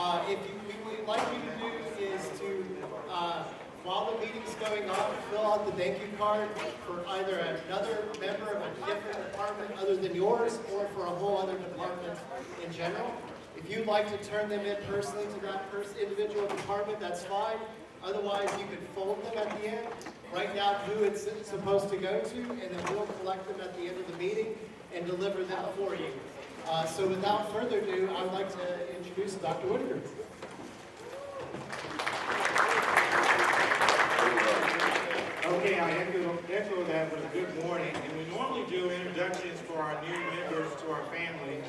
What we'd like you to do is to, while the meeting's going on, fill out the thank you card for either another member of a different department other than yours, or for a whole other department in general. If you'd like to turn them in personally to that individual department, that's fine. Otherwise, you can fold them at the end, write down who it's supposed to go to, and then we'll collect them at the end of the meeting and deliver them for you. So without further ado, I would like to introduce Dr. Whitaker. Okay, I echo that with a good morning. And we normally do introductions for our new members to our family.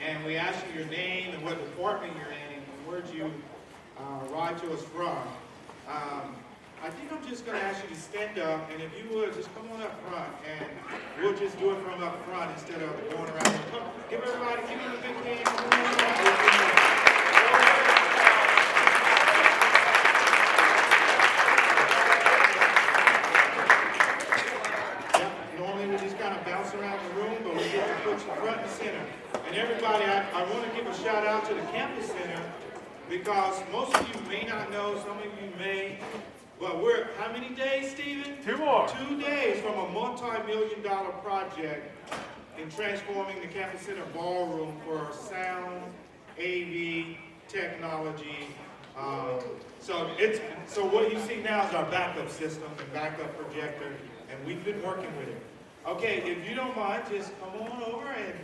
And we ask you your name and what department you're in and where you arrived to us from. I think I'm just going to ask you to stand up, and if you would, just come on up front, and we'll just do it from up front instead of going around. Come, give them a big hand. Normally we just kind of bounce around the room, but we get to put you front and center. And everybody, I want to give a shout out to the Campus Center, because most of you may not know, some of you may. Well, we're, how many days, Stephen? 2 more. 2 days from a multi-million-dollar project in transforming the Campus Center ballroom for sound, AV, technology. So what you see now is our backup system and backup projector, and we've been working with it. Okay, if you don't mind, just come on over and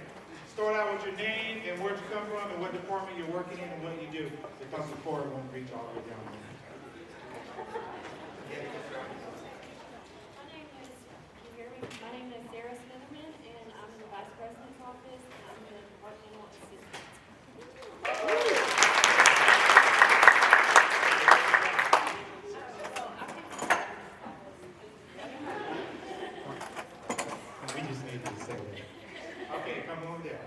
start out with your name and where you come from and what department you're working in and what you do, because the cord won't reach all the way down there. My name is Sarah Smitherman, and I'm in the Vice President's office, and I'm the departmental assistant. We just need to say that. Okay, come on down.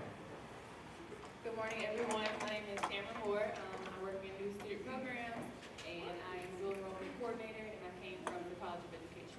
Good morning, everyone. My name is Cameron Moore. I work in new student programs, and I am dual enrollment coordinator, and I came from the College of Education.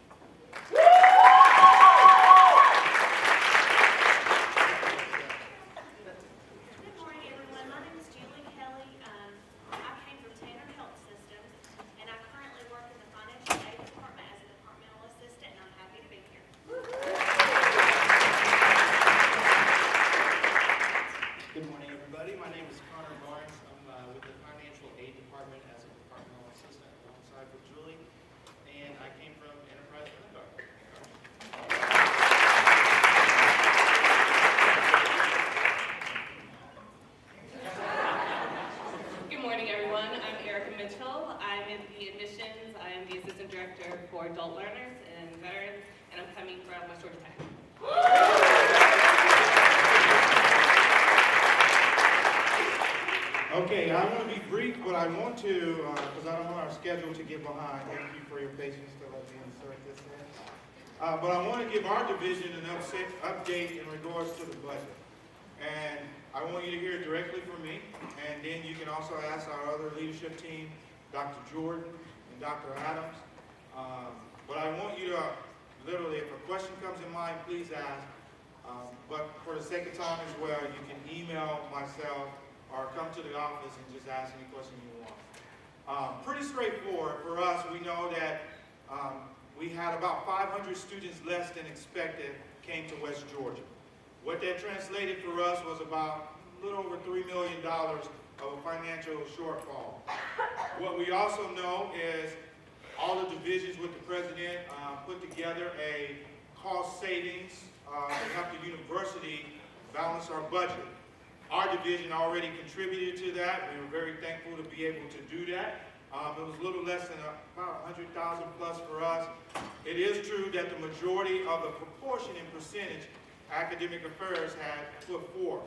For adult learners and veterans, and I'm coming from West Georgia Tech. Okay, I want to be brief, but I want to, because I don't want our schedule to get behind. Thank you for your patience to let me insert this in. But I want to give our division an update in regards to the budget. And I want you to hear it directly from me, and then you can also ask our other leadership team, Dr. Jordan and Dr. Adams. But I want you to, literally, if a question comes in mind, please ask. But for the sake of time as well, you can email myself or come to the office and just ask any question you want. Pretty straightforward for us. We know that we had about 500 students less than expected came to West Georgia. What that translated for us was about a little over $3 million of a financial shortfall. What we also know is all the divisions with the president put together a cost savings to help the university balance our budget. Our division already contributed to that. We were very thankful to be able to do that. It was a little less than about 100,000 plus for us. It is true that the majority of the proportion and percentage academic affairs had put forth.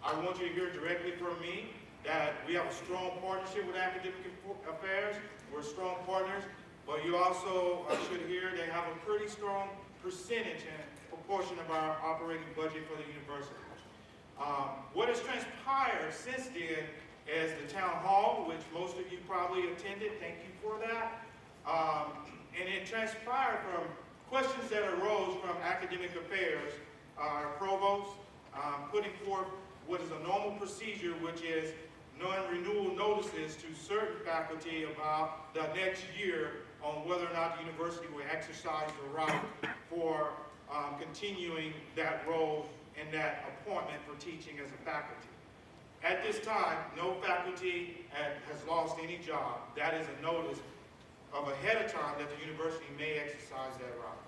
I want you to hear directly from me that we have a strong partnership with academic affairs. We're strong partners. But you also should hear they have a pretty strong percentage and proportion of our operating budget for the university. What has transpired since then is the town hall, which most of you probably attended. Thank you for that. And it transpired from questions that arose from academic affairs. Our provost putting forth what is a normal procedure, which is non-renewal notices to certain faculty about the next year on whether or not the university will exercise the right for continuing that role and that appointment for teaching as a faculty. At this time, no faculty has lost any job. That is a notice of ahead of time that the university may exercise that right.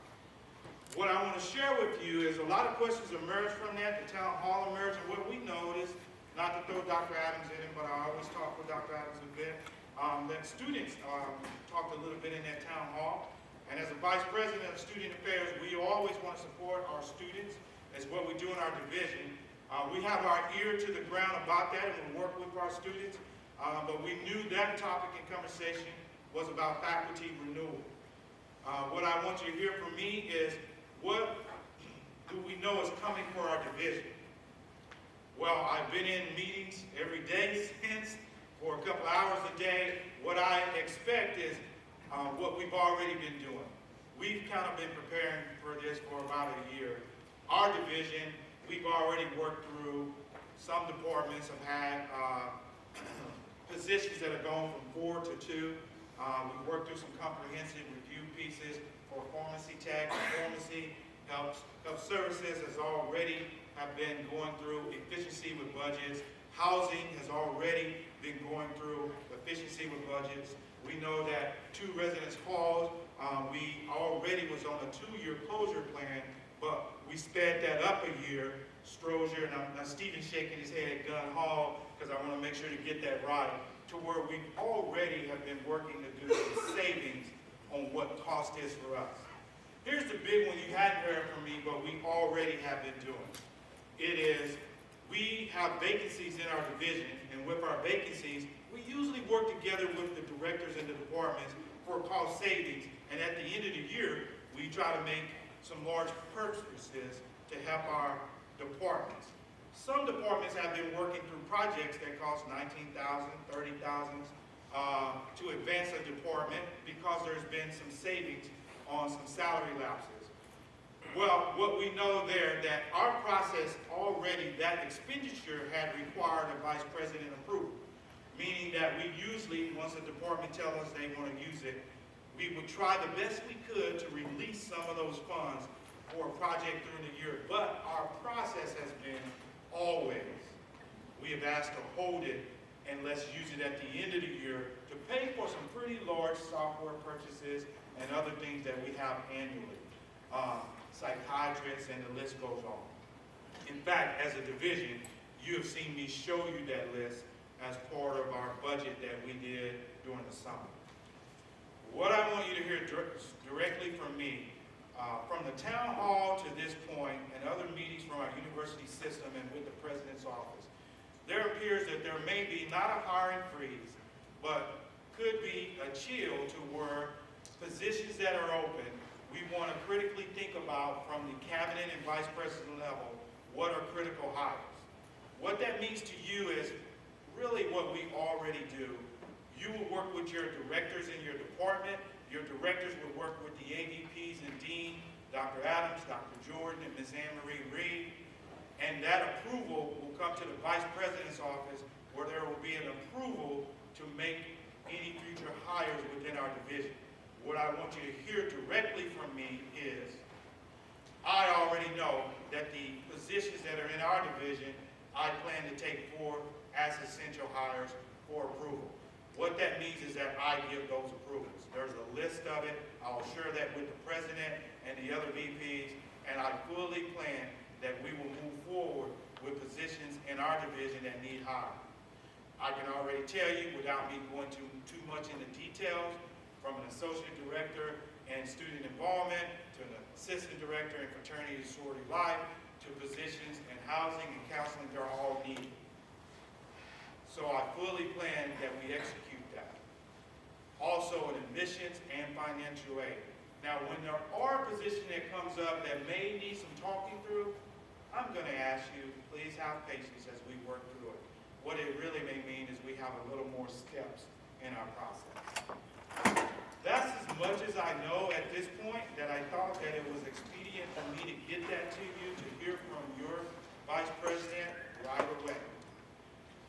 What I want to share with you is a lot of questions emerged from that. The town hall emerged, and what we noticed, not to throw Dr. Adams in it, but I always talk with Dr. Adams a bit, that students talked a little bit in that town hall. And as a vice president of student affairs, we always want to support our students. As what we do in our division. We have our ear to the ground about that and we work with our students. But we knew that topic in conversation was about faculty renewal. What I want you to hear from me is, what do we know is coming for our division? Well, I've been in meetings every day since, for a couple hours a day. What I expect is what we've already been doing. We've kind of been preparing for this for about a year. Our division, we've already worked through, some departments have had positions that have gone from 4 to 2. We've worked through some comprehensive review pieces for pharmacy tech, pharmacy, health services has already have been going through efficiency with budgets. Housing has already been going through efficiency with budgets. We know that 2 residence halls, we already was on a 2-year closure plan, but we sped that up a year. Strozier, and now Stephen's shaking his head, Gun Hall, because I want to make sure to get that right, to where we already have been working to do some savings on what cost is for us. Here's the big one you hadn't heard from me, but we already have been doing. It is, we have vacancies in our division, and with our vacancies, we usually work together with the directors and the departments for cost savings, and at the end of the year, we try to make some large purchases to help our departments. Some departments have been working through projects that cost $19,000, $30,000 to advance a department because there's been some savings on some salary lapses. Well, what we know there, that our process already, that expenditure had required a vice president approval, meaning that we usually, once a department tells us they want to use it, we would try the best we could to release some of those funds for a project during the year. But our process has been always, we have asked to hold it and let's use it at the end of the year to pay for some pretty large software purchases and other things that we have annually. Psychiatrists, and the list goes on. In fact, as a division, you have seen me show you that list as part of our budget that we did during the summer. What I want you to hear directly from me, from the town hall to this point and other meetings from our university system and with the president's office, there appears that there may be not a hiring freeze, but could be a chill to where positions that are open, we want to critically think about from the cabinet and vice president level, what are critical hires. What that means to you is really what we already do. You will work with your directors in your department. Your directors will work with the AVPs and Dean, Dr. Adams, Dr. Jordan, and Ms. Anne-Marie Reed. And that approval will come to the vice president's office where there will be an approval to make any future hires within our division. What I want you to hear directly from me is, I already know that the positions that are in our division, I plan to take forward as essential hires for approval. What that means is that I give those approvals. There's a list of it. I'll share that with the president and the other VPs, and I fully plan that we will move forward with positions in our division that need hiring. I can already tell you, without me going too much into details, from an associate director and student involvement to an assistant director in fraternity and sorority life to positions in housing and counseling, they're all needed. So I fully plan that we execute that. Also in admissions and financial aid. Now when there are positions that comes up that may need some talking through, I'm going to ask you, please have patience as we work through it. What it really may mean is we have a little more steps in our process. That's as much as I know at this point, that I thought that it was expedient for me to get that to you, to hear from your vice president right away.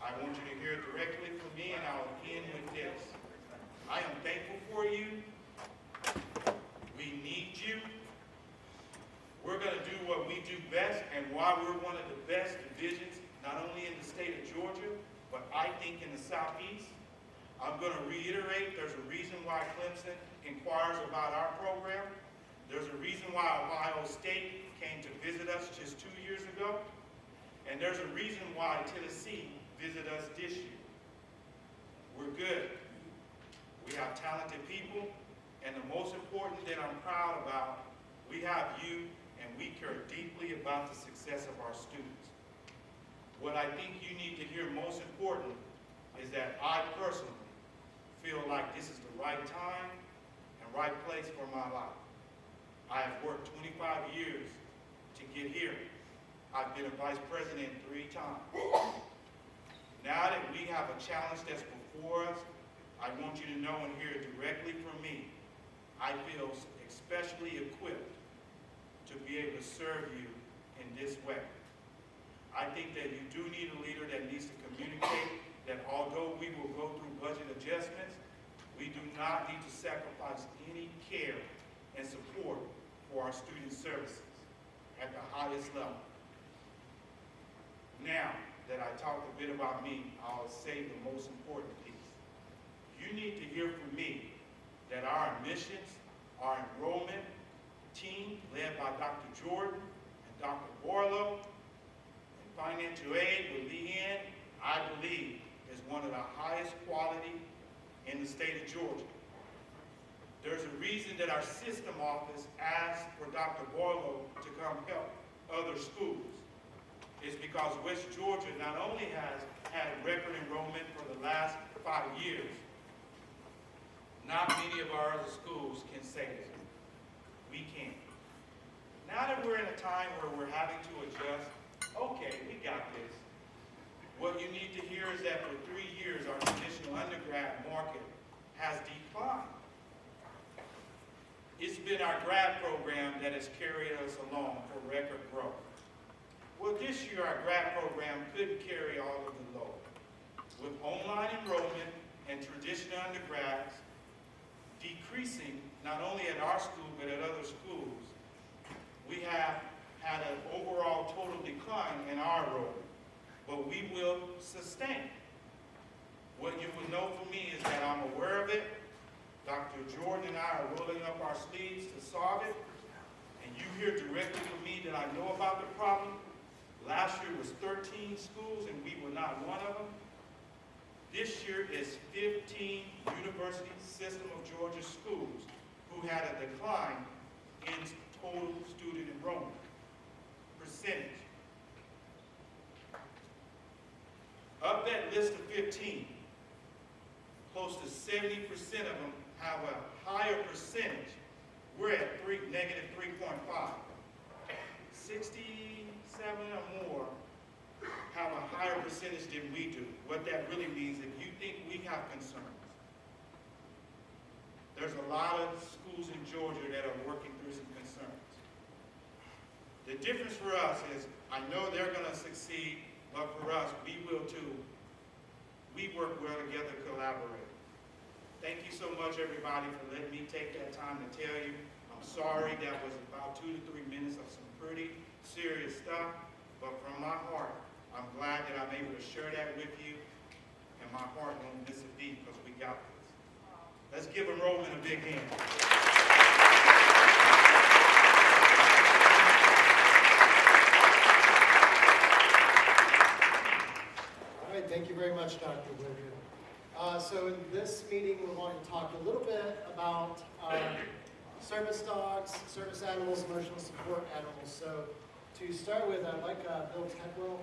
I want you to hear it directly from me, and I'll end with this. I am thankful for you. We need you. We're going to do what we do best, and why we're one of the best divisions, not only in the state of Georgia, but I think in the Southeast. I'm going to reiterate, there's a reason why Clemson inquires about our program. There's a reason why Ohio State came to visit us just 2 years ago. And there's a reason why Tennessee visited us this year. We're good. We have talented people. And the most important that I'm proud about, we have you, and we care deeply about the success of our students. What I think you need to hear most important is that I personally feel like this is the right time and right place for my life. I have worked 25 years to get here. I've been a vice president 3 times. Now that we have a challenge that's before us, I want you to know and hear directly from me. I feel especially equipped to be able to serve you in this way. I think that you do need a leader that needs to communicate that although we will go through budget adjustments, we do not need to sacrifice any care and support for our student services at the highest level. Now that I talked a bit about me, I'll say the most important piece. You need to hear from me that our admissions, our enrollment team, led by Dr. Jordan and Dr. Borlow, and financial aid with Leanne, I believe is one of the highest quality in the state of Georgia. There's a reason that our system office asked for Dr. Borlow to come help other schools. It's because West Georgia not only has had record enrollment for the last 5 years, not many of our other schools can say that. We can. Now that we're in a time where we're having to adjust, okay, we got this. What you need to hear is that for 3 years, our traditional undergrad market has declined. It's been our grad program that has carried us along for record growth. Well, this year, our grad program couldn't carry all of the load. With online enrollment and traditional undergrads decreasing, not only at our school, but at other schools, we have had an overall total decline in our enrollment. But we will sustain. What you will know from me is that I'm aware of it. Dr. Jordan and I are rolling up our sleeves to solve it. And you hear directly from me that I know about the problem. Last year was 13 schools and we were not one of them. This year is 15 University System of Georgia schools who had a decline in total student enrollment percentage. Of that list of 15, close to 70% of them have a higher percentage. We're at negative 3.5. 67 or more have a higher percentage than we do. What that really means, if you think we have concerns, there's a lot of schools in Georgia that are working through some concerns. The difference for us is, I know they're going to succeed, but for us, we will too. We work well together, collaborate. Thank you so much, everybody, for letting me take that time to tell you. I'm sorry that was about 2 to 3 minutes of some pretty serious stuff, but from my heart, I'm glad that I'm able to share that with you, and my heart won't miss a beat because we got this. Let's give Enrollment a big hand. Thank you very much, Dr. Whitaker. So in this meeting, we're going to talk a little bit about service dogs, service animals, emotional support animals. So to start with, I'd like Bill Tidwell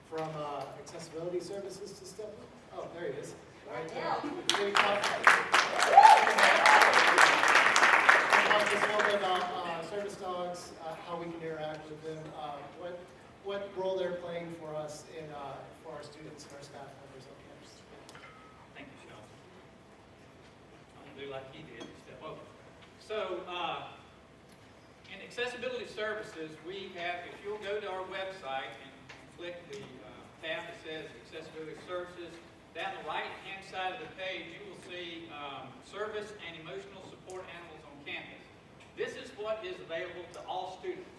from Accessibility Services to step up. Oh, there he is. Right there. Can you talk just a little bit about service dogs, how we can interact with them, what role they're playing for us in for our students and our staff members on campus. Thank you, Sean. I'll do like he did, step over. So, in Accessibility Services, we have, if you'll go to our website and click the tab that says Accessibility Services. Down the right-hand side of the page, you will see service and emotional support animals on campus. This is what is available to all students,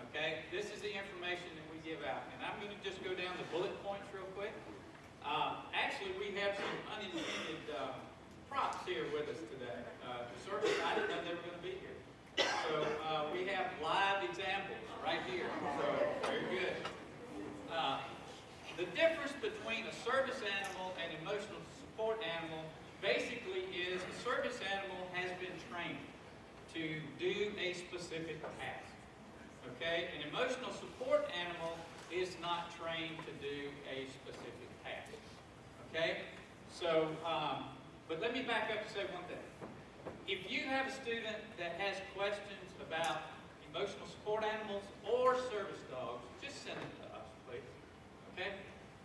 okay? This is the information that we give out. And I'm going to just go down the bullet points real quick. Actually, we have some unintended props here with us today. The service, I didn't know they were going to be here. So we have live examples right here. So very good. The difference between a service animal and emotional support animal basically is a service animal has been trained to do a specific task. Okay? An emotional support animal is not trained to do a specific task. Okay? So, but let me back up and say one thing. If you have a student that has questions about emotional support animals or service dogs, just send it to us, please. Okay?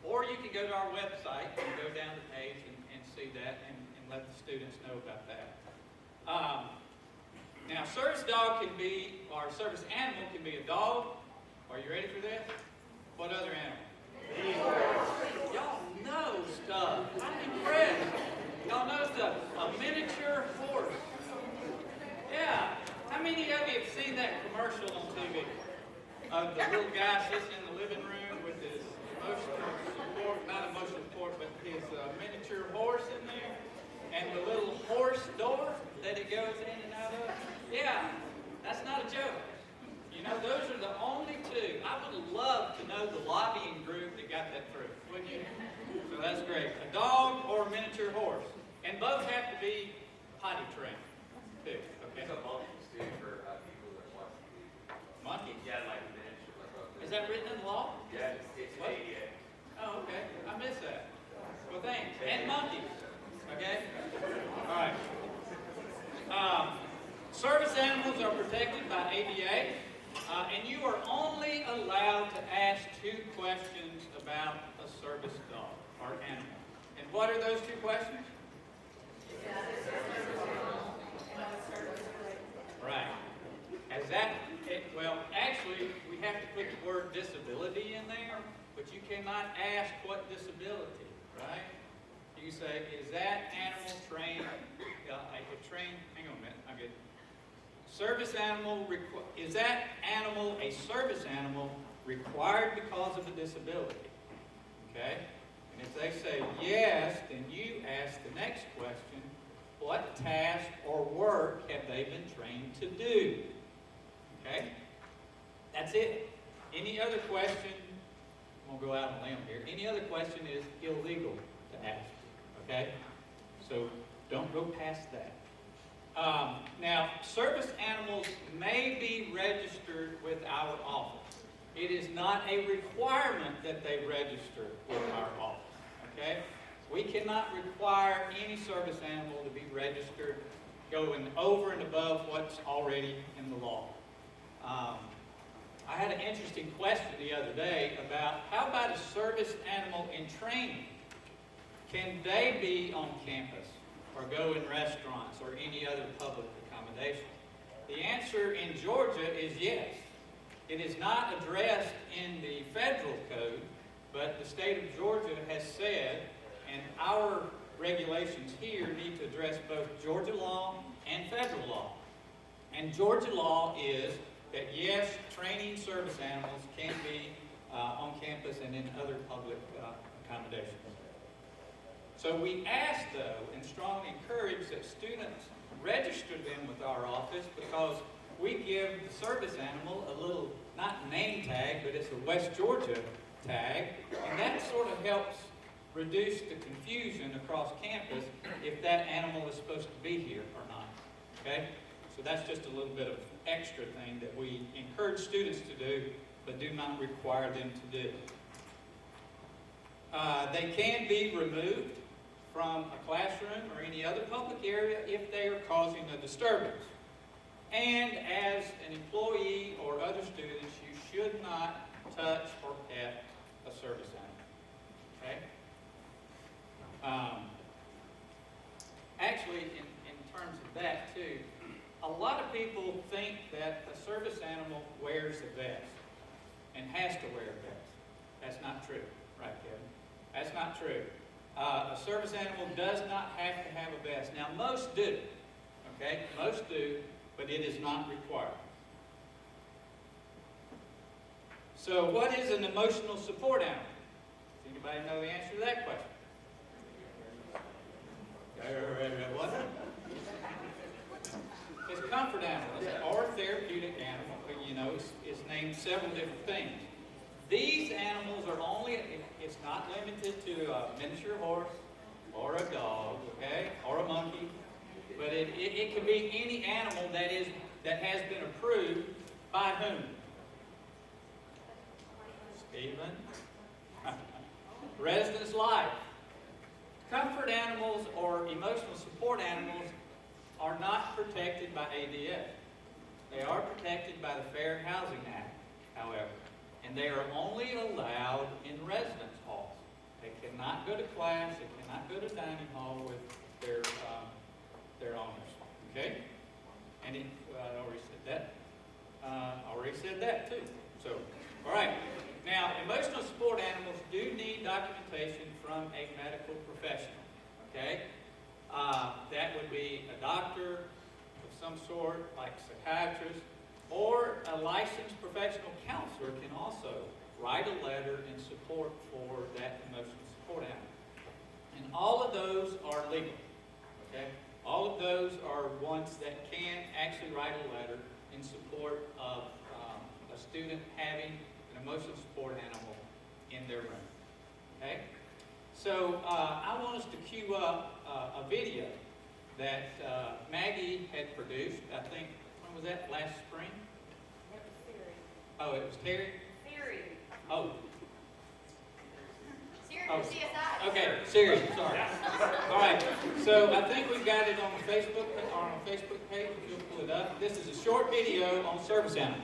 Or you can go to our website and go down the page and see that and let the students know about that. Now, service dog can be, or service animal can be a dog. Are you ready for this? What other animal? Y'all know stuff. I'm impressed. Y'all know stuff. A miniature horse. Yeah. How many of you have seen that commercial on TV of the little guy sitting in the living room with his emotional support, not emotional support, but his miniature horse in there, and the little horse door that it goes in and out of? Yeah, that's not a joke. You know, those are the only two. I would love to know the lobbying group that got that through, wouldn't you? So that's great. A dog or a miniature horse. And both have to be potty trained, too. Okay? It's a monkeys too for people that watch TV. Monkeys? Yeah, like miniature. Is that written in the law? Yeah, it's What? ADA. Oh, okay. I missed that. Well, thanks. And monkeys. Okay? All right. Service animals are protected by ADA, and you are only allowed to ask 2 questions about a service dog or animal. And what are those 2 questions? Right. Well, actually, we have to put the word disability in there, but you cannot ask what disability, right? You say, is that animal trained, hang on a minute, I'm good. Service animal, is that animal a service animal required because of a disability? Okay? And if they say yes, then you ask the next question, what task or work have they been trained to do? Okay? That's it. Any other question, I'm going to go out on a limb here, any other question is illegal to ask. Okay? So don't go past that. Now, service animals may be registered with our office. It is not a requirement that they register with our office. Okay? We cannot require any service animal to be registered going over and above what's already in the law. I had an interesting question the other day about how about a service animal in training? Can they be on campus or go in restaurants or any other public accommodation? The answer in Georgia is yes. It is not addressed in the federal code, but the state of Georgia has said, and our regulations here need to address both Georgia law and federal law. And Georgia law is that yes, training service animals can be on campus and in other public accommodations. So we ask, though, and strongly encourage that students register them with our office because we give the service animal a little, not name tag, but it's a West Georgia tag, and that sort of helps reduce the confusion across campus if that animal is supposed to be here or not. Okay? So that's just a little bit of extra thing that we encourage students to do, but do not require them to do. They can be removed from a classroom or any other public area if they are causing a disturbance. And as an employee or other students, you should not touch or pet a service animal. Okay? Actually, in terms of that too, a lot of people think that a service animal wears a vest and has to wear a vest. That's not true, right, Kevin? That's not true. A service animal does not have to have a vest. Now, most do, okay? Most do, but it is not required. So what is an emotional support animal? Does anybody know the answer to that question? What? It's a comfort animal or therapeutic animal. You know, it's named several different things. These animals are only, it's not limited to a miniature horse or a dog, okay, or a monkey, but it can be any animal that has been approved by whom? Stephen? Residence life. Comfort animals or emotional support animals are not protected by ADA. They are protected by the Fair Housing Act, however, and they are only allowed in residence halls. They cannot go to class, they cannot go to dining hall with their owners, okay? And I already said that too. So, all right. Now, emotional support animals do need documentation from a medical professional, okay? That would be a doctor of some sort, like a psychiatrist, or a licensed professional counselor can also write a letter in support for that emotional support animal. And all of those are legal, okay? All of those are ones that can actually write a letter in support of a student having an emotional support animal in their room, okay? So I want us to cue up a video that Maggie had produced, I think, when was that, last spring? It was Siri. Oh, it was Terry? Siri. Oh, Siri Oh. for CSI. okay, Siri, sorry. All right, so I think we've got it on the Facebook, page, if you'll pull it up. This is a short video on service animals.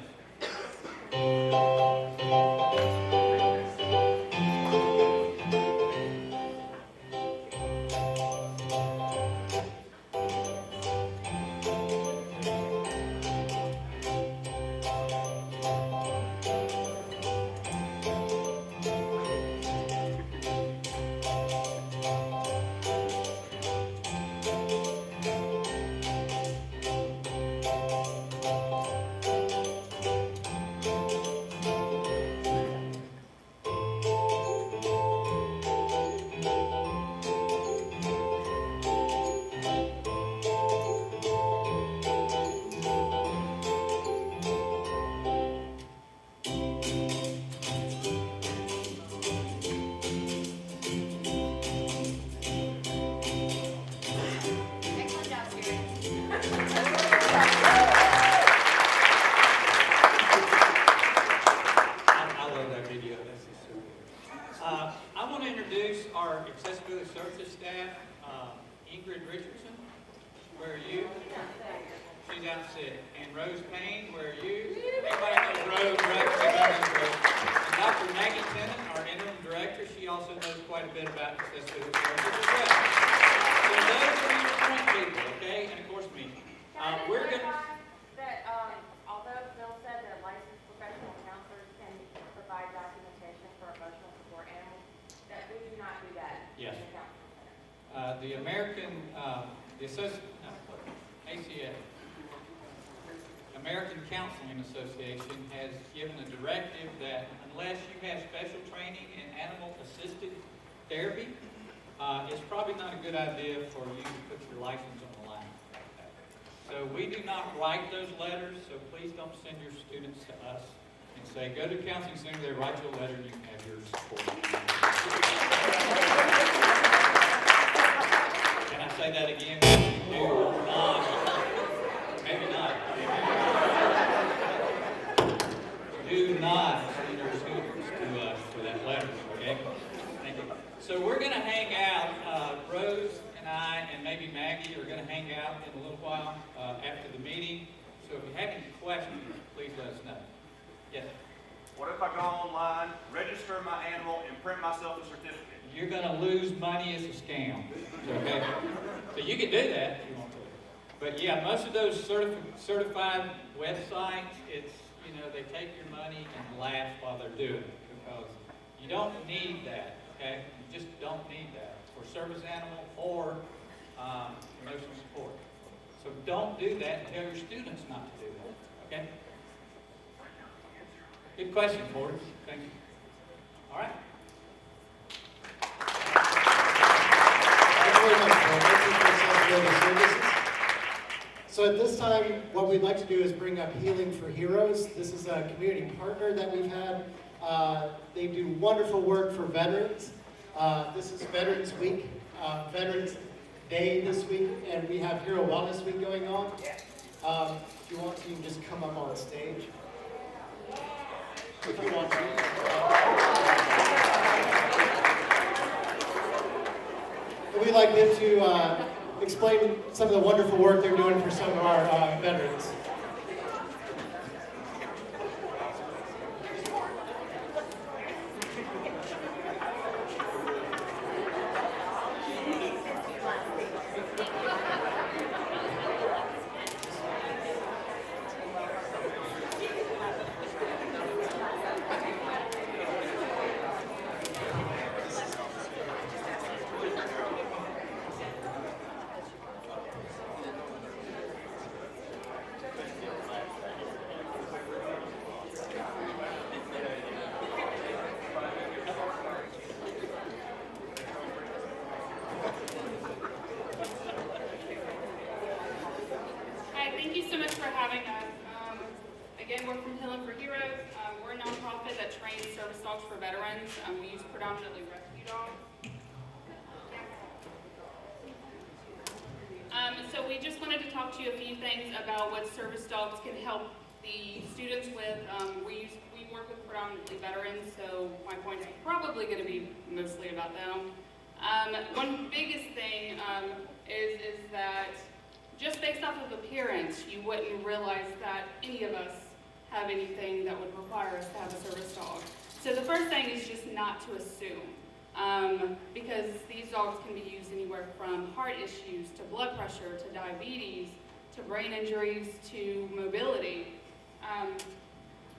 Excellent job, Siri. I love that video. That's just so good. I want to introduce our accessibility services staff. Ingrid Richardson, where are you? She's out sick. And Rose Payne, where are you? Everybody knows Rose, right? Everybody knows Rose. And Dr. Maggie Tennant, our interim director, she also knows quite a bit about accessibility services as well. So those are your point people, okay? And of course me. We're going to... That, although Bill said that licensed professional counselors can provide documentation for emotional support animals, that we do not do that Yes. in the counseling center. The American, ACA, American Counseling Association has given a directive that unless you have special training in animal-assisted therapy, it's probably not a good idea for you to put your license on the line. So we do not write those letters, so please don't send your students to us and say, go to the counseling center, they write you a letter, and you can have your support. Can I say that again? Do not. Maybe not. Do not send your students to us for that letter, okay? Thank you. So we're going to hang out. Rose and I and maybe Maggie are going to hang out in a little while after the meeting. So if you have any questions, please let us know. Yes? What if I go online, register my animal, and print myself a certificate? You're going to lose money. It's a scam. Okay? So you can do that if you want to. But yeah, most of those certified websites, it's, you know, they take your money and laugh while they're doing it because you don't need that. okay? You just don't need that for service animal or emotional support. So don't do that and tell your students not to do that, okay? Good question, board. Thank you. All right. Thank you very much, Paul. Thank you for Accessibility Services. So at this time, what we'd like to do is bring up Healing for Heroes. This is a community partner that we've had. They do wonderful work for veterans. This is Veterans Week, Veterans Day this week, and we have Hero Wellness Week going on. If you want to, you can just come up on stage. If you want to. We'd like them to explain some of the wonderful work they're doing for some of our veterans. Hi, thank you so much for having us. Again, we're from Healing for Heroes. We're a nonprofit that trains service dogs for veterans. We use predominantly rescue dogs. So we just wanted to talk to you a few things about what service dogs can help the students with. We work with predominantly veterans, so my points are probably going to be mostly about them. One biggest thing is that just based off of appearance, you wouldn't realize that any of us have anything that would require us to have a service dog. So the first thing is just not to assume. Because these dogs can be used anywhere from heart issues to blood pressure to diabetes to brain injuries to mobility.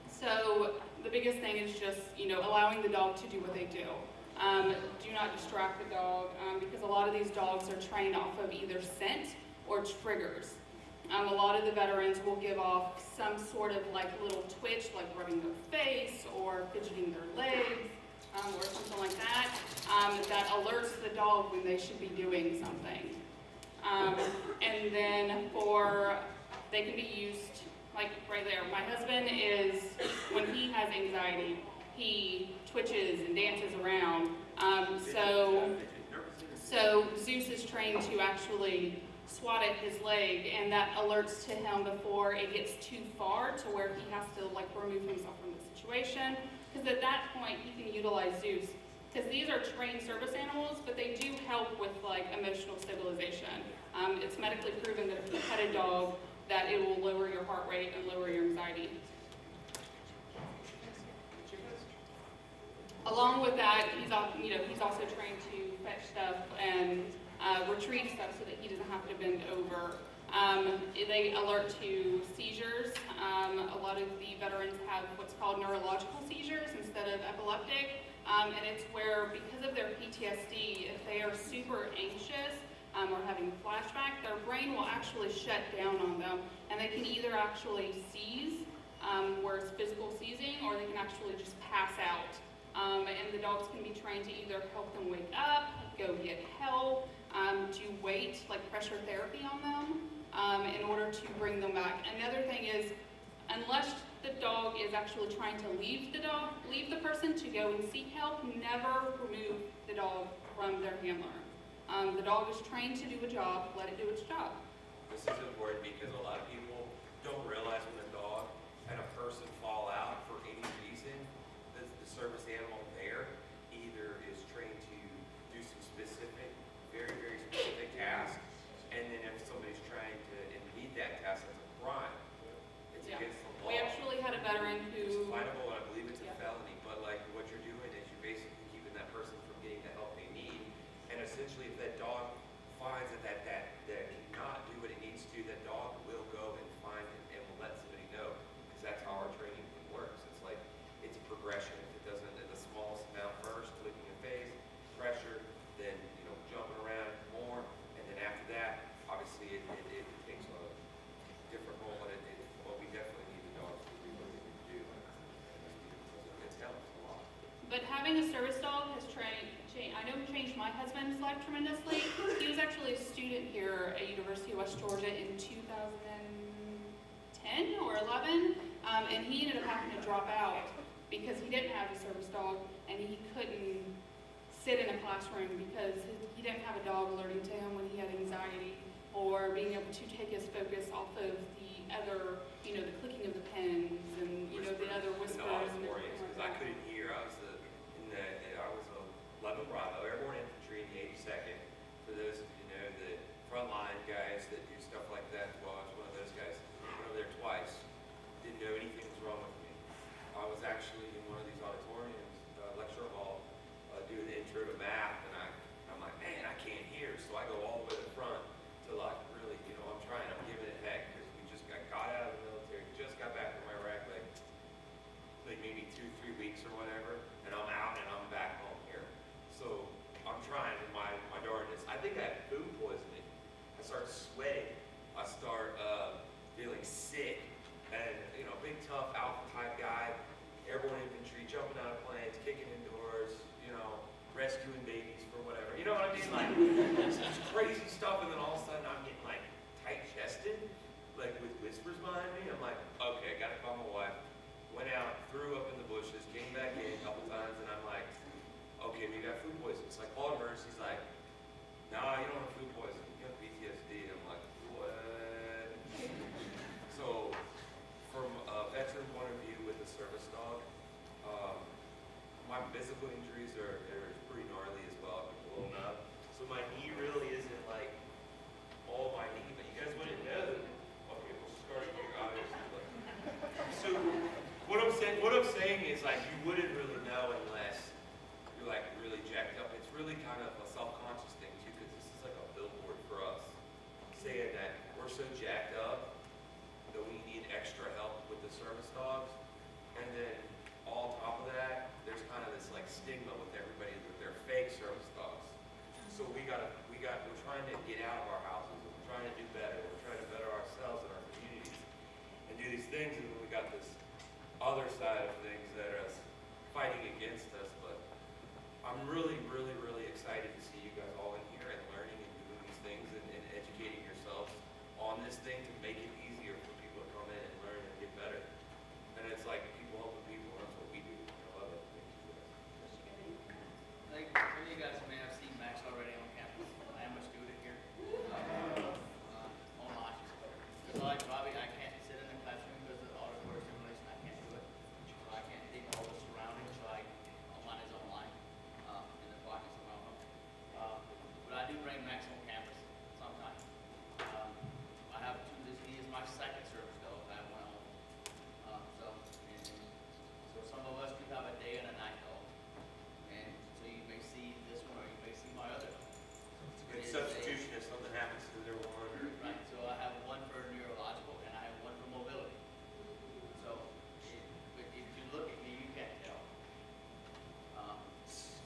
So the biggest thing is just, allowing the dog to do what they do. Do not distract the dog because a lot of these dogs are trained off of either scent or triggers. A lot of the veterans will give off some sort of little twitch, like rubbing their face or fidgeting their legs. Or something like that, that alerts the dog when they should be doing something. And then they can be used, like right there. My husband when he has anxiety, he twitches and dances around. So Zeus is trained to actually swat at his leg, and that alerts to him before it gets too far to where he has to remove himself from the situation. Because at that point, he can utilize Zeus. Because these are trained service animals, but they do help with emotional stabilization. It's medically proven that if you pet a dog, that it will lower your heart rate and lower your anxiety. Along with that, he's also trained to fetch stuff and retrieve stuff so that he doesn't have to bend over. They alert to seizures. A lot of the veterans have what's called neurological seizures instead of epileptic. And it's where, because of their PTSD, if they are super anxious or having a flashback, their brain will actually shut down on them. And they can either actually seize, where it's physical seizing, or they can actually just pass out. And the dogs can be trained to either help them wake up, go get help, do weight, pressure therapy on them. In order to bring them back. And the other thing is, unless the dog is actually trying to leave the person to go and seek help, never remove the dog from their handler. The dog is trained to do a job, let it do its job. This is important because a lot of people don't realize when a dog and a person fall out for any reason, that the service animal there either is trained to do some specific, very, very specific tasks, and then if somebody's trying to impede that task, that's a crime. It's against the law. We actually had a veteran It's who, finable, and I believe it's a felony, but what you're doing is you're basically keeping that person from getting the help they need, and essentially if that dog finds that cannot do what it needs to, that dog will go and find it and will let somebody know, because that's how our training works. It's a progression. If it doesn't, the small But having a service dog has changed my husband's life tremendously. He was actually a student here at University of West Georgia in 2010 or 11, and he ended up having to drop out because he didn't have a service dog and he couldn't sit in a classroom because he didn't have a dog alerting to him when he had anxiety, or being able to take his focus off of the other, the clicking of the pens and, the other whispers. And auditoriums, because I couldn't hear. I was a 11 Bravo, Airborne Infantry in the 82nd. For those of you who know, the frontline guys that do stuff like that, well, I was one of those guys. Went over there twice. Didn't know anything was wrong with me. I was actually in one of these auditoriums, lecture hall, doing the intro to math, and I'm like, man, I can't hear. So I go all the way to the front to like really, I'm trying, I'm giving it heck, because we just got out of the military, just got back from Iraq like maybe 2-3 weeks or whatever, and I'm out and I'm back home here. So I'm trying my darndest. I think I had food poisoning. I start sweating. I start feeling sick, and big tough alpha type guy, airborne infantry, jumping out of planes, kicking indoors, rescuing babies for whatever. You know what I mean? Like it's crazy stuff, and then all of a sudden I'm getting like tight chested, like with whispers behind me. I'm like, okay, I gotta call my wife. Went out, threw up in the bushes, came back in a couple times, and I'm like, okay, maybe I have food poisoning. It's like, call emergency. He's like, nah, you don't have food poisoning. You have PTSD. I'm like, what? So, from a veteran point of view with a service dog, my physical injuries are pretty gnarly as well. I've been blown up. So my knee really isn't like all my knee, but you guys wouldn't know. Okay, we'll start here, obviously. So what I'm saying is like you wouldn't really know unless you're like really jacked up. It's really kind of a self-conscious thing too, because this is like a billboard for us, saying that we're so jacked up that we need extra help with the service dogs, and then on top of that, there's kind of this like stigma with everybody that they're fake service dogs. So we're trying to get out of our houses, and we're trying to do better. We're trying to better ourselves and our communities, and do these things, and then we got this other side of things that are fighting against us. But I'm really, really, really excited to see you guys all in here and learning and doing these things and educating yourselves on this thing to make it easier for people to come in and learn and get better. And it's like people helping people, and that's what we do. I love it. Thank you guys. I think some of you guys may have seen Max already on campus. I am a student here online. So like Bobby, I can't sit in the classroom because of the auditory stimulation. I can't do it. So I can't take all the surroundings. So online is online in the pockets of my home. But I do bring Max on campus sometimes. I have two. He is my second service dog. I have one on. So some of us do have a day and a night dog. And so you may see this one or you may see my other dog. It's substitution if something happens to their one. Right, so I have one for neurological and I have one for mobility. So if you look at me, you can't tell.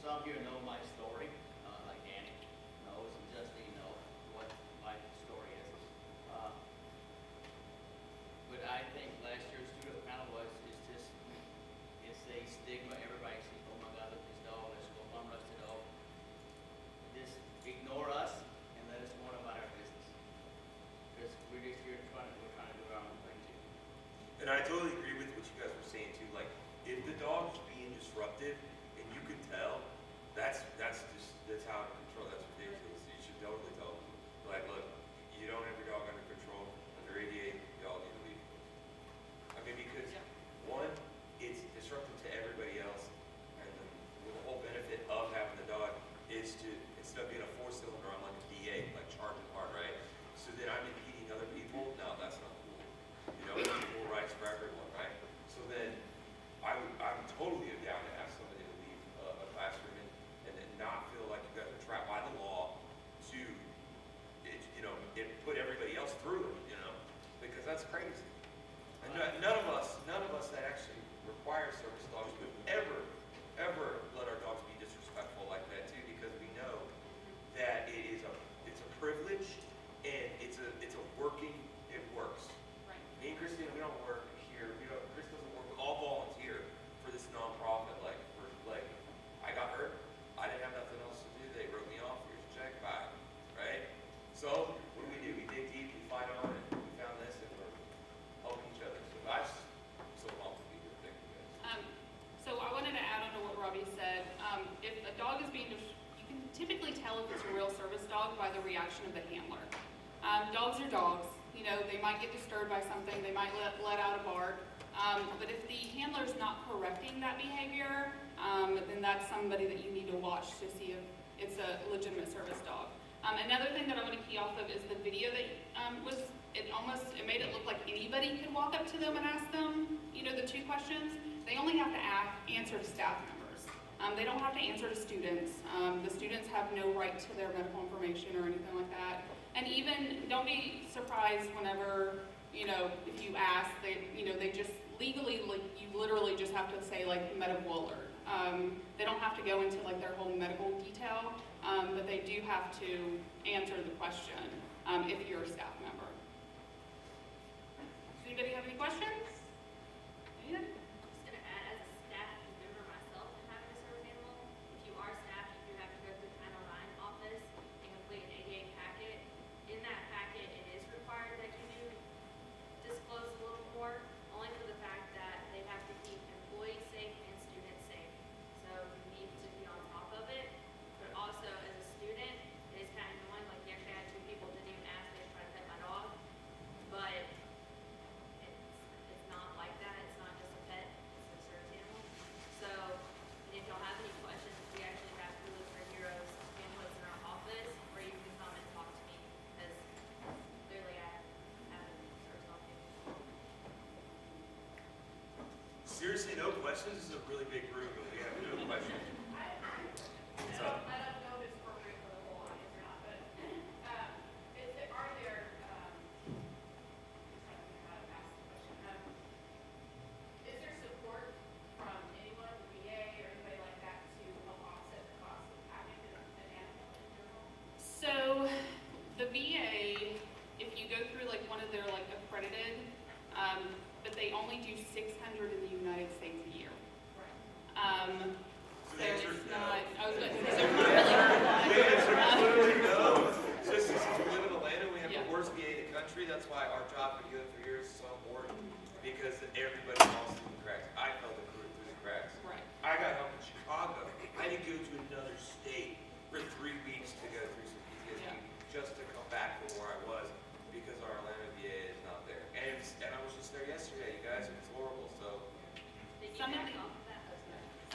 Some here know my story, like Annie knows, and Justine know what my story is. But I think last year's student panel it's a stigma. Everybody says, oh my God, look at this dog, let's go bum rush the dog. Just ignore us and let us go on about our business. Because we're just here trying to do our own thing too. And I totally agree with what you guys were saying too. Like, if the dog's being disruptive and you could tell, that's tell if it's a real service dog by the reaction of the handler. Dogs are dogs. You know, they might get disturbed by something, they might let out a bark. But if the handler's not correcting that behavior, then that's somebody that you need to watch to see if it's a legitimate service dog. Another thing that I want to key off of is the video that it made it look like anybody could walk up to them and ask them, you know, the 2 questions. They only have to answer to staff members. They don't have to answer to students. The students have no right to their medical information or anything like that. And even, don't be surprised whenever, you know, if you ask, they just legally, like, you literally just have to say, like, medical alert. They don't have to go into, like, their whole medical detail, but they do have to answer the question if you're a staff member. Does anybody have any questions? Anything? Just gonna add, as a staff member myself and having a service animal, if you are staff, you do have to go through the 909 office and complete an ADA packet. In that packet, it is required that you do disclose a little more, only for the fact that they have to keep employees safe and students safe. So you need to be on top of it, but also as a student, it is kind of annoying, like yesterday I had 2 people didn't even ask me to try to pet my dog, but it's not like that. It's not just a pet, it's a service animal. So, and if y'all have any questions, we actually have Hulu for Heroes pamphlets in our office where you can come and talk to me, because clearly I have a service dog too. Seriously, no questions? This is a really big room, but we have no questions. What's up? I don't know if it's appropriate for the whole audience or not, but, are there, is there support from anyone, the VA or anybody like that, to help offset the cost of having an animal in your home? So the VA, if you go through like one of their like accredited, but they only do 600 in the United States a year. So it's not, I was going to say, they're not really. Literally no. Just since we live in Atlanta, we have Yeah. the worst VA in the country. That's why our job been good for years is so important, because everybody falls through the cracks. I fell through the cracks. Right. I got help in Chicago. I had to go to another state for 3 weeks to go through some PTSD just to come back from where I was, because our Atlanta VA is not there. And I was just there yesterday, you guys, and it's horrible. So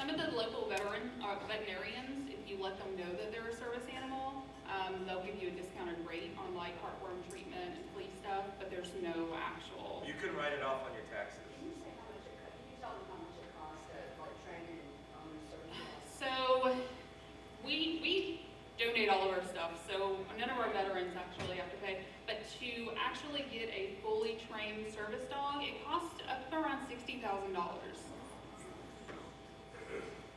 Some of the local veterinarians, if you let them know that they're a service animal, they'll give you a discounted rate on like heartworm treatment and flea stuff, but there's no actual. you can write it off on your taxes. Can you say how much it costs? Can you tell them how much it costs to like training on the service? So we donate all of our stuff, so none of our veterans actually have to pay. But to actually get a fully trained service dog, it costs up to around $60,000.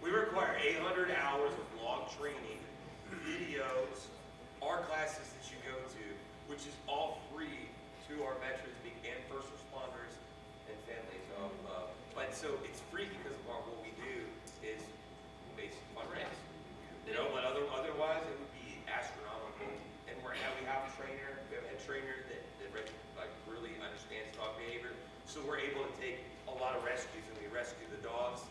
We require 800 hours of log training, videos, our classes that you go to, which is all free to our veterans and first responders and families. But so it's free because of what we do is basically fundraise. You know, but otherwise it would be astronomical. And we have a trainer, we have a trainer that like really understands dog behavior. So we're able to take a lot of rescues, and we rescue the dogs,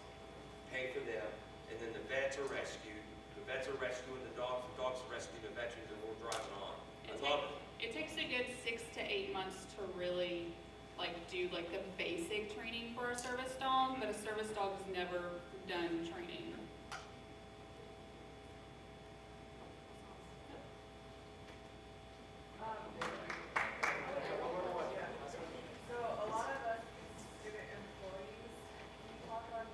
pay for them, and then the vets are rescued. The vets are rescuing the dogs are rescuing the veterans, and we're driving on. I love it. It takes a good 6 to 8 months to really like do like the basic training for a service dog, but a service dog has never done training. So a lot of us student employees, can you talk on,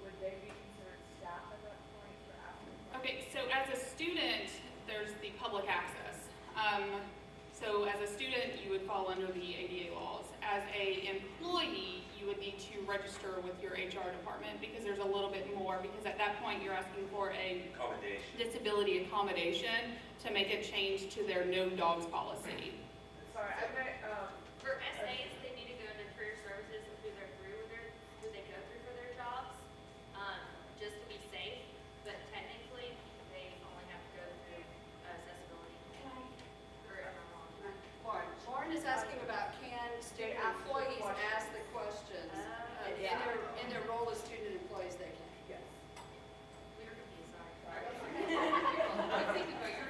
would they be considered staff at that point for after? Okay, so as a student, there's the public access. So as a student, you would fall under the ADA laws. As a employee, you would need to register with your HR department because there's a little bit more, because at that point, you're asking for a Accommodation. disability accommodation to make a change to their no dogs policy. Sorry, I meant, For SAs, they need to go into career services and who they go through for their jobs, just to be safe, but technically, they only have to go through accessibility. Or am I wrong? Lauren is asking about can student employees ask the questions? And in their role as student employees, they can. yes. We were confused, sorry. Sorry. I'm thinking about your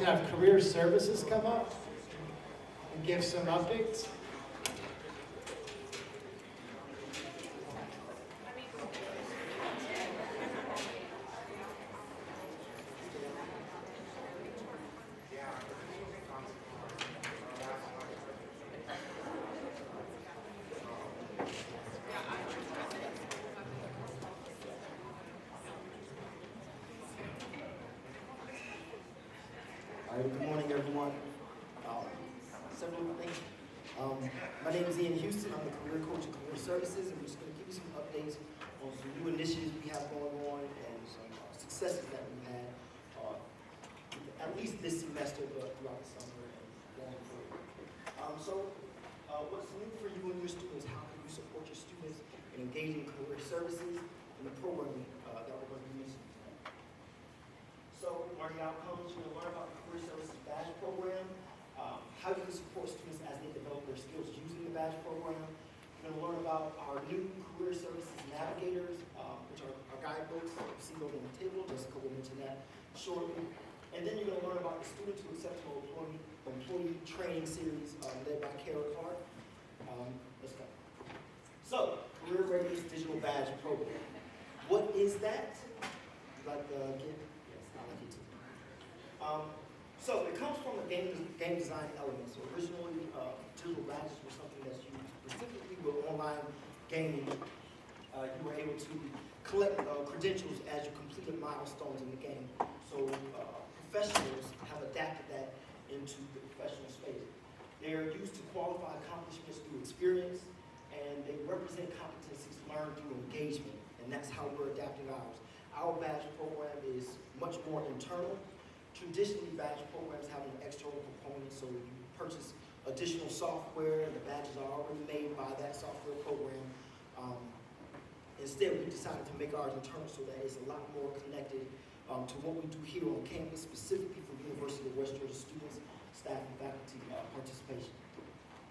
have Career Services come up and give some updates. All right, good morning, everyone. Several things. My name is Ian Houston. I'm the career coach at Career Services, and we're just going to give you some updates on some new initiatives we have going on and some successes that we've had, at least this semester, but throughout the summer and going forward. What's new for you and your students? How can you support your students in engaging in career services and the programming that we're going to be using tonight? So, learning outcomes, you're going to learn about the Career Services Badge Program, how you can support students as they develop their skills using the Badge Program. You're going to learn about our new Career Services Navigators, which are our guidebooks. You see those on the table. Jessica will mention that shortly. And then you're going to learn about the Student to Exceptional Employee Training Series led by Kara Clark. Let's go. So, Career Readiness Digital Badge Program. What is that? Would you like to get? Yes, I'd like you to. So it comes from a game design element. So originally, digital badges were something that's used specifically with online gaming. You were able to collect credentials as you completed milestones in the game. So professionals have adapted that into the professional space. They're used to qualify accomplishments through experience, and they represent competencies learned through engagement, and that's how we're adapting ours. Our badge program is much more internal. Traditionally, badge programs have an external component, so you purchase additional software, and the badges are already made by that software program. Instead, we decided to make ours internal so that it's a lot more connected to what we do here on campus, specifically for University of West Georgia students, staff, and faculty participation.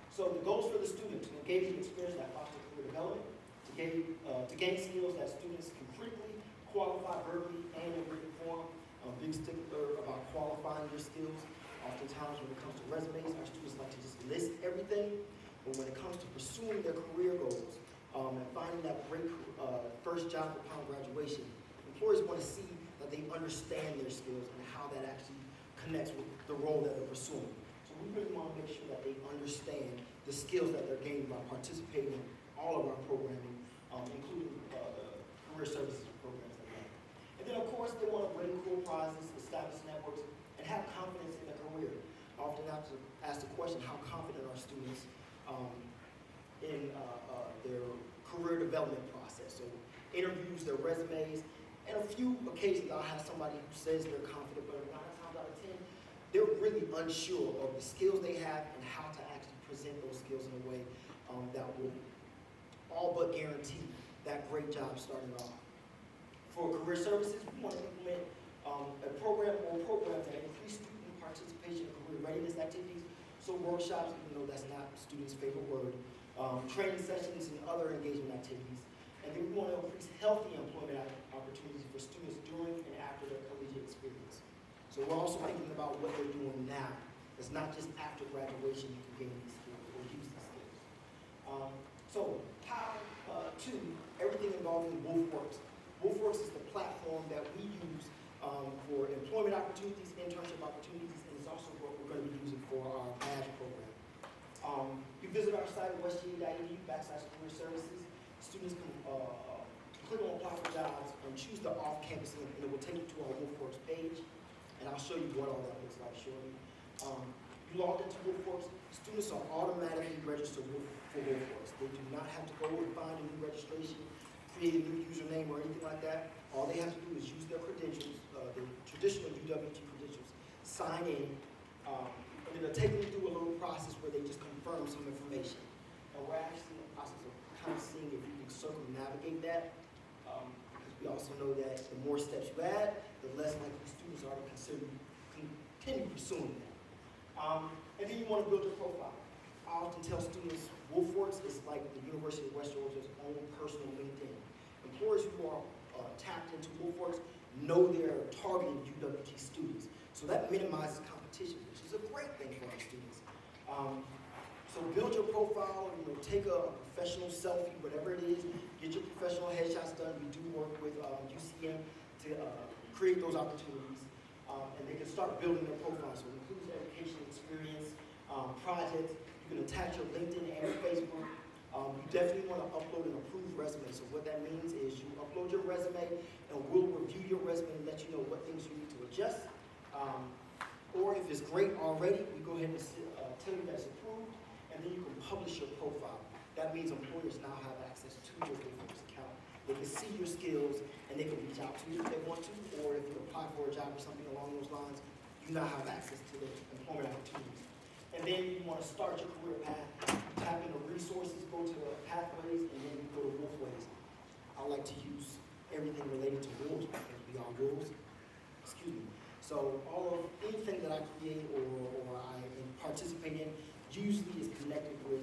So the goals for the students: to engage in experience that foster career development, to gain skills that students can critically qualify verbally and in written form. A big stickler about qualifying your skills. Oftentimes when it comes to resumes, our students like to just list everything, but when it comes to pursuing their career goals and finding that great first job upon graduation, employers want to see that they understand their skills and how that actually connects with the role that they're pursuing. So we really want to make sure that they understand the skills that they're gaining by participating in all of our programming, including the career services programs. And then, of course, they want to win cool prizes, establish networks, and have confidence in their career. I often have to ask the question, how confident are students in their career development process? So interviews, their resumes, and a few occasions I'll have somebody who says they're confident, but 9 times out of 10, they're really unsure of the skills they have and how to actually present those skills in a way that will all but guarantee that great job starting off. For career services, we want to implement a program or programs that increase student participation in career readiness activities. So workshops, even though that's not students' favorite word, training sessions and other engagement activities. And then we want to increase healthy employment opportunities for students during and after their collegiate experience. So we're also thinking about what they're doing now. It's not just after graduation you can gain these skills or use these skills. So how to everything involving WolfWorks. WolfWorks is the platform that we use for employment opportunities, internship opportunities, and it's also what we're going to be using for our badge program. You visit our site at westga.edu/career services. Students can click on apply for jobs and choose the off-campus link, and it will take you to our WolfWorks page, and I'll show you what all that looks like shortly. You log into WolfWorks, students are automatically registered for WolfWorks. They do not have to go and find a new registration, create a new username or anything like that. All they have to do is use their credentials, the traditional UWG credentials, sign in, and then they'll take them through a little process where they just confirm some information. And we're actually in the process of kind of seeing if we can circumnavigate that, because we also know that the more steps you add, the less likely students are to continue pursuing that. And then you want to build your profile. I often tell students, WolfWorks is like the University of West Georgia's own personal LinkedIn. Employers who are tapped into WolfWorks know they're targeting UWG students. So that minimizes competition competition, which is a great thing for our students. So build your profile, take a professional selfie, whatever it is, get your professional headshots done. We do work with UCM to create those opportunities, and they can start building their profile. So it includes education experience, projects. You can attach your LinkedIn and your Facebook. You definitely want to upload an approved resume. So what that means is you upload your resume, and we'll review your resume and let you know what things you need to adjust. Or if it's great already, we go ahead and tell you that's approved, and then you can publish your profile. That means employers now have access to your Workforce account. They can see your skills, and they can reach out to you if they want to, or if you apply for a job or something along those lines, you now have access to the employment opportunities. And then you want to start your career path, tap into resources, go to the pathways, and then you go to wolfways. I like to use everything related to wolves because we are wolves. Excuse me. So all of anything that I create or I participate in usually is connected with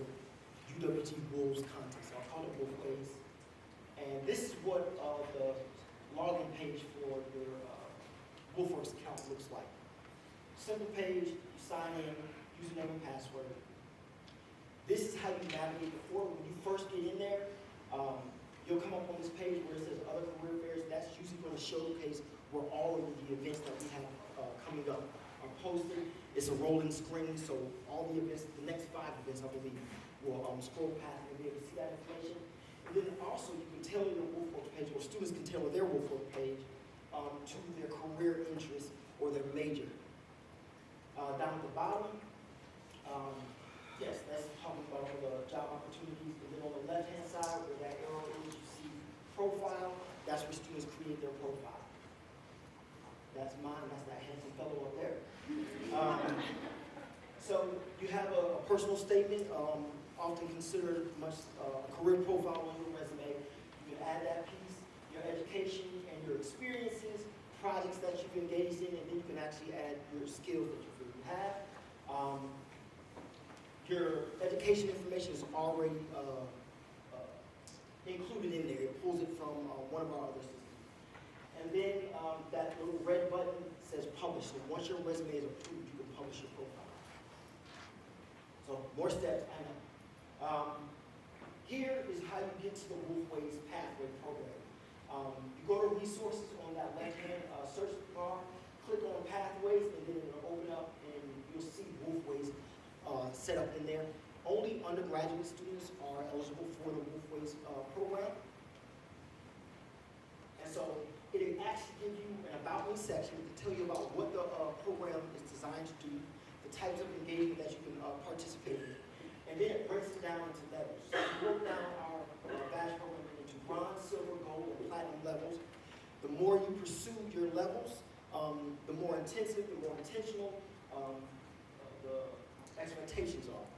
UWG Wolves content. So I call it Wolfways. And this is what the login page for your Wolfworks account looks like. Simple page, you sign in, username and password. This is how you navigate the portal. When you first get in there, you'll come up on this page where it says other career fairs. That's usually going to showcase where all of the events that we have coming up are posted. It's a rolling screen, so all the events, the next 5 events, I believe, will scroll past and be able to see that information. And then also you can tailor your Wolfworks page, or students can tailor their Wolfworks page to their career interest or their major. Down at the bottom, yes, that's talking about all the job opportunities. And then on the left-hand side, where that arrow is, you see profile. That's where students create their profile. That's mine. That's that handsome fellow up there. So you have a personal statement, often considered much a career profile on your resume. You can add that piece, your education and your experiences, projects that you've engaged in, and then you can actually add your skills that you feel you have. Your education information is already included in there. It pulls it from one of our other systems. And then that little red button says publish. So once your resume is approved, you can publish your profile. So more steps, I know. Here is how you get to the Wolfways Pathway program. You go to resources on that left-hand search bar, click on Pathways, and then it'll open up and you'll see Wolfways set up in there. Only undergraduate students are eligible for the Wolfways program. And so it actually gives you an About Me section to tell you about what the program is designed to do, the types of engagement that you can participate in. And then it breaks it down into levels. So we broke down our badge program into bronze, silver, gold, and platinum levels. The more you pursue your levels, the more intensive, the more intentional the expectations are.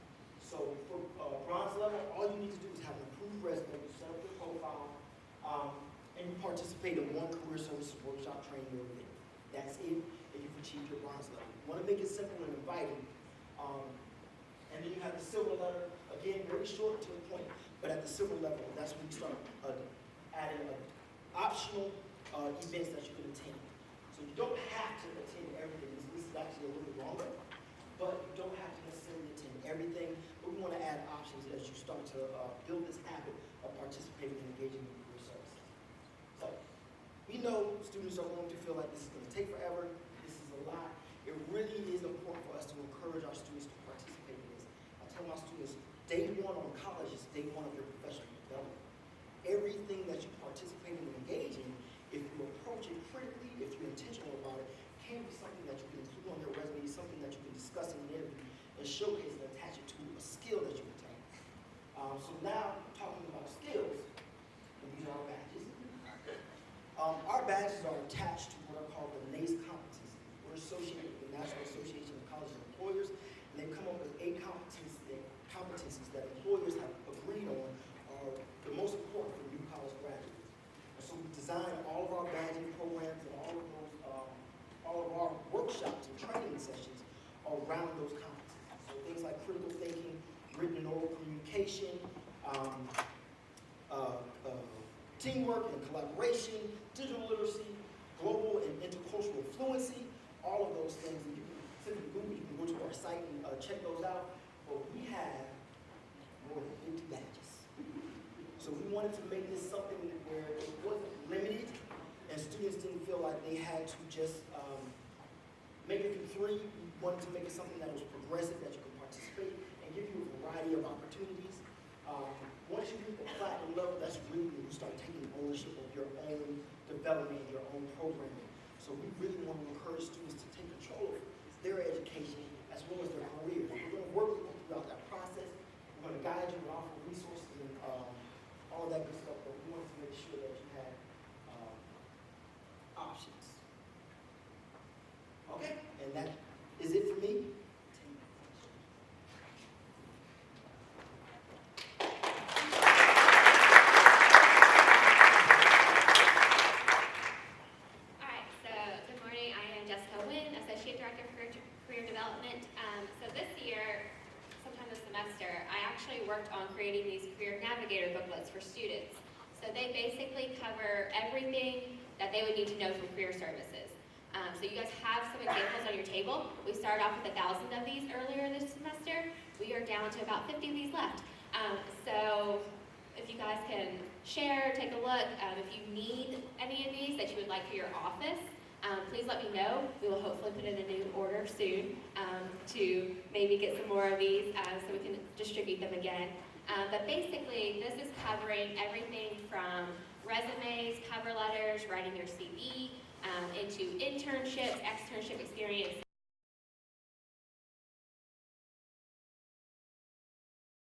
So for bronze level, all you need to do is have an approved resume, you set up your profile, and you participate in one career services workshop training every day. That's it, and you've achieved your bronze level. You want to make it simple and inviting. And then you have the silver level, again, very short to the point, but at the silver level, that's when you start adding optional events that you can attend. So you don't have to attend everything. This is actually a little bit longer, but you don't have to necessarily attend everything. But we want to add options as you start to build this habit of participating and engaging in career services. So we know students are going to feel like this is going to take forever. This is a lot. It really is important for us to encourage our students to participate in this. I tell my students, day 1 on college is day 1 of your professional development. Everything that you participate in and engage in, if you approach it critically, if you're intentional about it, can be something that you can include on your resume, something that you can discuss in an interview, and showcase and attach it to a skill that you attain. So now, talking about skills, and these are our badges. Our badges are attached to what are called the NACE competencies. We're associated with the National Association of Colleges and Employers, and they've come up with 8 competencies that employers have agreed on are the most important for new college graduates. And so we design all of our badging programs and all of our workshops and training sessions around those competencies. So things like critical thinking, written and oral communication, teamwork and collaboration, digital literacy, global and intercultural fluency, all of those things. And you can simply Google, you can go to our site and check those out. But we have more than 50 badges. So we wanted to make this something where it wasn't limited and students didn't feel like they had to just make it through 3. We wanted to make it something that was progressive, that you could participate and give you a variety of opportunities. Once you reach the platinum level, that's really when you start taking ownership of your own development, your own programming. So we really want to encourage students to take control of their education as well as their careers. We're going to work with you throughout that process. We're going to guide you and offer resources and all of that good stuff, but we wanted to make sure that you had options. Okay, and that is it for me. All right, so good morning. I am Jessica Wynn, Associate Director for Career Development. So this year, sometime this semester, I actually worked on creating these Career Navigator booklets for students. So they basically cover everything that they would need to know from Career Services. So you guys have some examples on your table. We started off with 1,000 of these earlier this semester. We are down to about 50 of these left. So if you guys can share, take a look. If you need any of these that you would like for your office, please let me know. We will hopefully put in a new order soon to maybe get some more of these so we can distribute them again. But basically, this is covering everything from resumes, cover letters, writing your CV, into internships, externship experience,